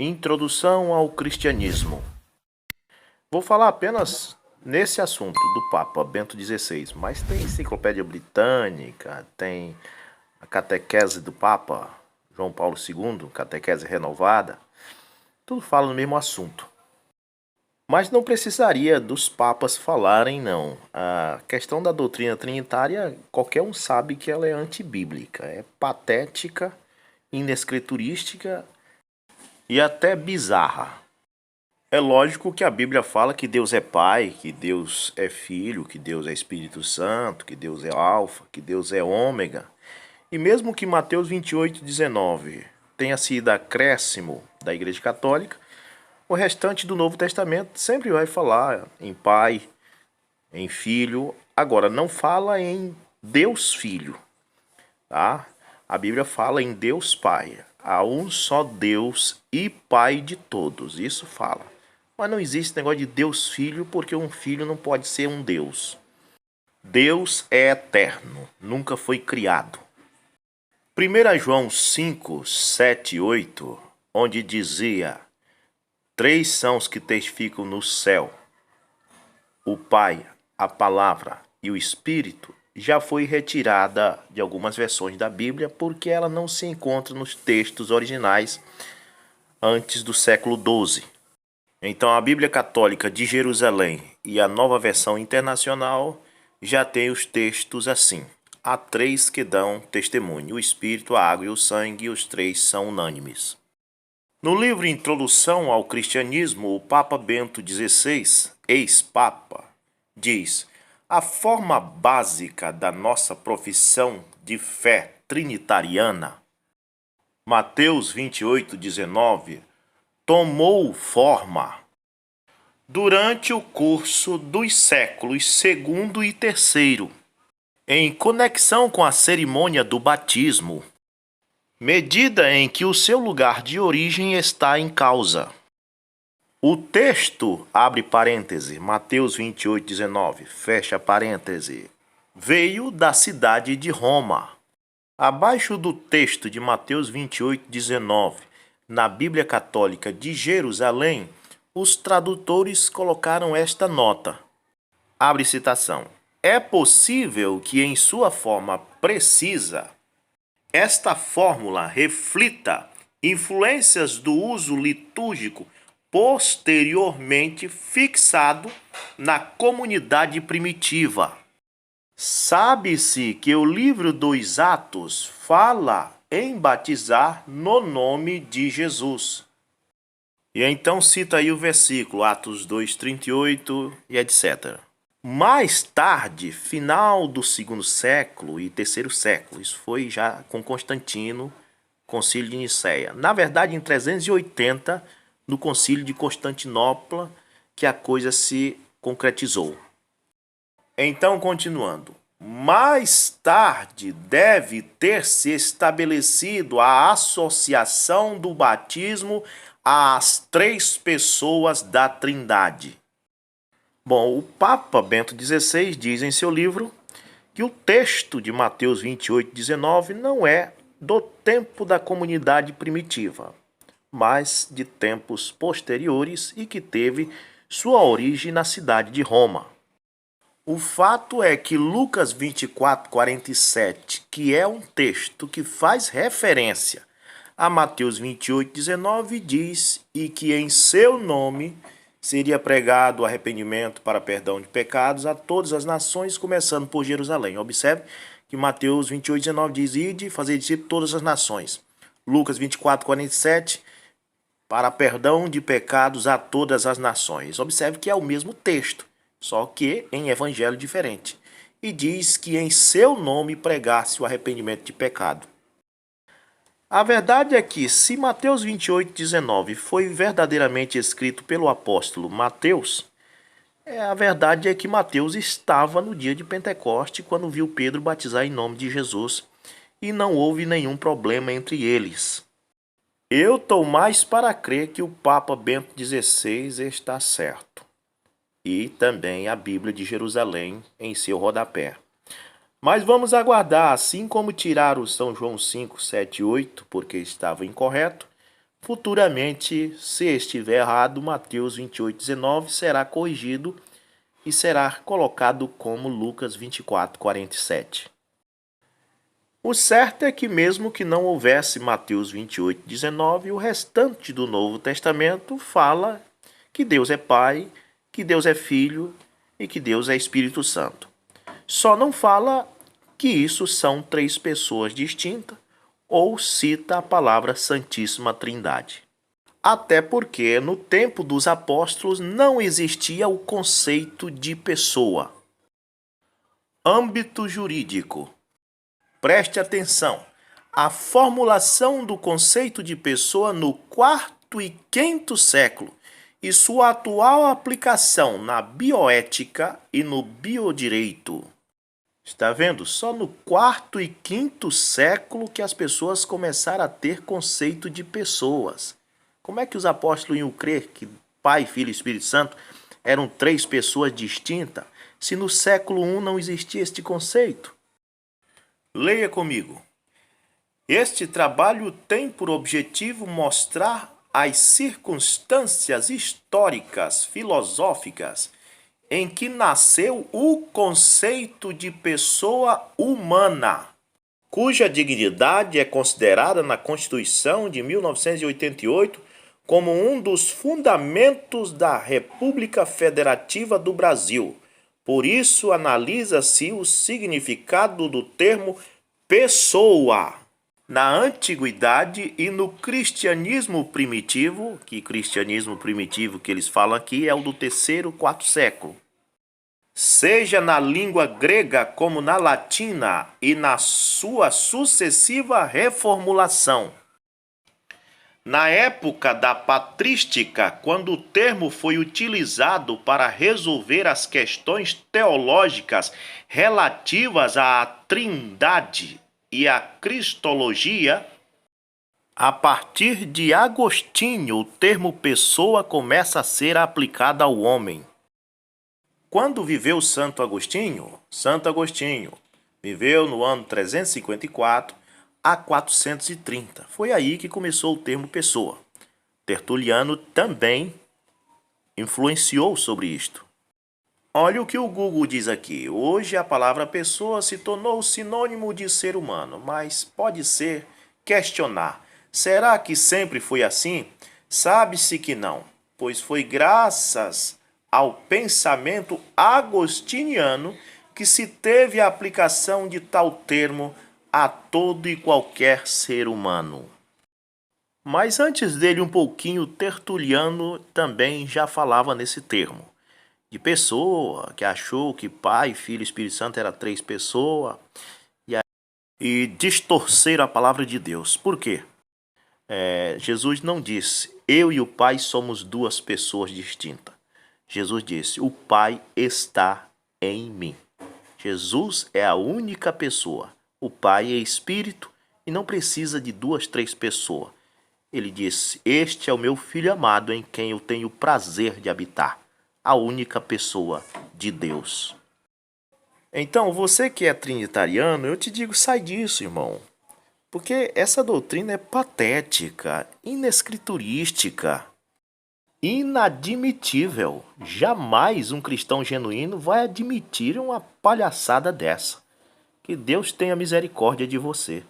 Introdução ao cristianismo. Vou falar apenas nesse assunto do Papa Bento XVI, mas tem enciclopédia britânica, tem a catequese do Papa João Paulo II, catequese renovada, tudo fala no mesmo assunto. Mas não precisaria dos papas falarem, não. A questão da doutrina trinitária, qualquer um sabe que ela é antibíblica, é patética, inescriturística e até bizarra. É lógico que a Bíblia fala que Deus é Pai, que Deus é Filho, que Deus é Espírito Santo, que Deus é Alfa, que Deus é Ômega. E mesmo que Mateus 28:19 tenha sido acréscimo da Igreja Católica, o restante do Novo Testamento sempre vai falar em Pai, em Filho. Agora, não fala em Deus Filho, tá? A Bíblia fala em Deus Pai. Há um só Deus e Pai de todos. Isso fala. Mas não existe negócio de Deus Filho, porque um filho não pode ser um Deus. Deus é eterno, nunca foi criado. 1 João 5, 7 e 8, onde dizia: três são os que testificam no céu, o Pai, a Palavra e o Espírito, já foi retirada de algumas versões da Bíblia porque ela não se encontra nos textos originais antes do século XII. Então a Bíblia Católica de Jerusalém e a Nova Versão Internacional já tem os textos assim: há três que dão testemunho, o Espírito, a água e o sangue, e os três são unânimes. No livro Introdução ao Cristianismo, o Papa Bento XVI, ex-papa, diz: a forma básica da nossa profissão de fé trinitariana, Mateus 28:19, tomou forma durante o curso dos séculos segundo e terceiro, em conexão com a cerimônia do batismo, medida em que o seu lugar de origem está em causa. O texto, abre parêntese, Mateus 28:19, fecha parêntese, veio da cidade de Roma. Abaixo do texto de Mateus 28:19, na Bíblia Católica de Jerusalém, os tradutores colocaram esta nota. Abre citação. É possível que em sua forma precisa, esta fórmula reflita influências do uso litúrgico posteriormente fixado na comunidade primitiva. Sabe-se que o livro dos Atos fala em batizar no nome de Jesus. E então cita aí o versículo, Atos 2:38 e etc. Mais tarde, final do segundo século e terceiro século, isso foi já com Constantino, Concílio de Nicéia. Na verdade, em 380, no Concílio de Constantinopla, que a coisa se concretizou. Então, continuando. Mais tarde deve ter se estabelecido a associação do batismo às três pessoas da Trindade. Bom, o Papa Bento XVI diz em seu livro que o texto de Mateus 28:19 não é do tempo da comunidade primitiva, mas de tempos posteriores e que teve sua origem na cidade de Roma. O fato é que Lucas 24:47, que é um texto que faz referência a Mateus 28:19, diz: e que em seu nome seria pregado o arrependimento para perdão de pecados a todas as nações, começando por Jerusalém. Observe que Mateus 28:19 diz: ide, fazer discípulos todas as nações. Lucas 24:47, para perdão de pecados a todas as nações. Observe que é o mesmo texto, só que em evangelho diferente. E diz que em seu nome pregasse o arrependimento de pecado. A verdade é que, se Mateus 28:19 foi verdadeiramente escrito pelo apóstolo Mateus, a verdade é que Mateus estava no dia de Pentecoste quando viu Pedro batizar em nome de Jesus e não houve nenhum problema entre eles. Eu estou mais para crer que o Papa Bento XVI está certo. E também a Bíblia de Jerusalém em seu rodapé. Mas vamos aguardar, assim como tirar o São João 5, 7 e 8, porque estava incorreto, Futuramente, se estiver errado, Mateus 28:19 será corrigido e será colocado como Lucas 24:47. O certo é que mesmo que não houvesse Mateus 28:19, o restante do Novo Testamento fala que Deus é Pai, que Deus é Filho e que Deus é Espírito Santo. Só não fala que isso são três pessoas distintas ou cita a palavra Santíssima Trindade. Até porque no tempo dos apóstolos não existia o conceito de pessoa. Âmbito jurídico. Preste atenção. A formulação do conceito de pessoa no quarto e quinto século e sua atual aplicação na bioética e no biodireito. Está vendo? Só no quarto e quinto século que as pessoas começaram a ter conceito de pessoas. Como é que os apóstolos iam crer que Pai, Filho e Espírito Santo eram três pessoas distintas, se no século I não existia este conceito? Leia comigo. Este trabalho tem por objetivo mostrar as circunstâncias históricas, filosóficas, em que nasceu o conceito de pessoa humana, cuja dignidade é considerada na Constituição de 1988 como um dos fundamentos da República Federativa do Brasil. Por isso, analisa-se o significado do termo pessoa. Na antiguidade e no cristianismo primitivo, que cristianismo primitivo que eles falam aqui é o do terceiro, quarto século. Seja na língua grega como na latina e na sua sucessiva reformulação. Na época da patrística, quando o termo foi utilizado para resolver as questões teológicas relativas à Trindade e à Cristologia, a partir de Agostinho, o termo pessoa começa a ser aplicado ao homem. Quando viveu Santo Agostinho? Santo Agostinho viveu no ano 354 a 430. Foi aí que começou o termo pessoa. Tertuliano também influenciou sobre isto. Olha o que o Google diz aqui. Hoje a palavra pessoa se tornou sinônimo de ser humano, mas pode ser questionar. Será que sempre foi assim? Sabe-se que não, pois foi graças ao pensamento agostiniano que se teve a aplicação de tal termo a todo e qualquer ser humano. Mas antes dele um pouquinho, Tertuliano também já falava nesse termo. De pessoa, que achou que Pai, Filho e Espírito Santo eram três pessoas, e distorceram a palavra de Deus. Por quê? Jesus não disse, eu e o Pai somos duas pessoas distintas. Jesus disse, o Pai está em mim. Jesus é a única pessoa. O Pai é Espírito e não precisa de duas, três pessoas. Ele disse, este é o meu Filho amado em quem eu tenho prazer de habitar. A única pessoa de Deus. Então, você que é trinitariano, eu te digo, sai disso, irmão. Porque essa doutrina é patética, inescriturística, inadmitível. Jamais um cristão genuíno vai admitir uma palhaçada dessa. Que Deus tenha misericórdia de você.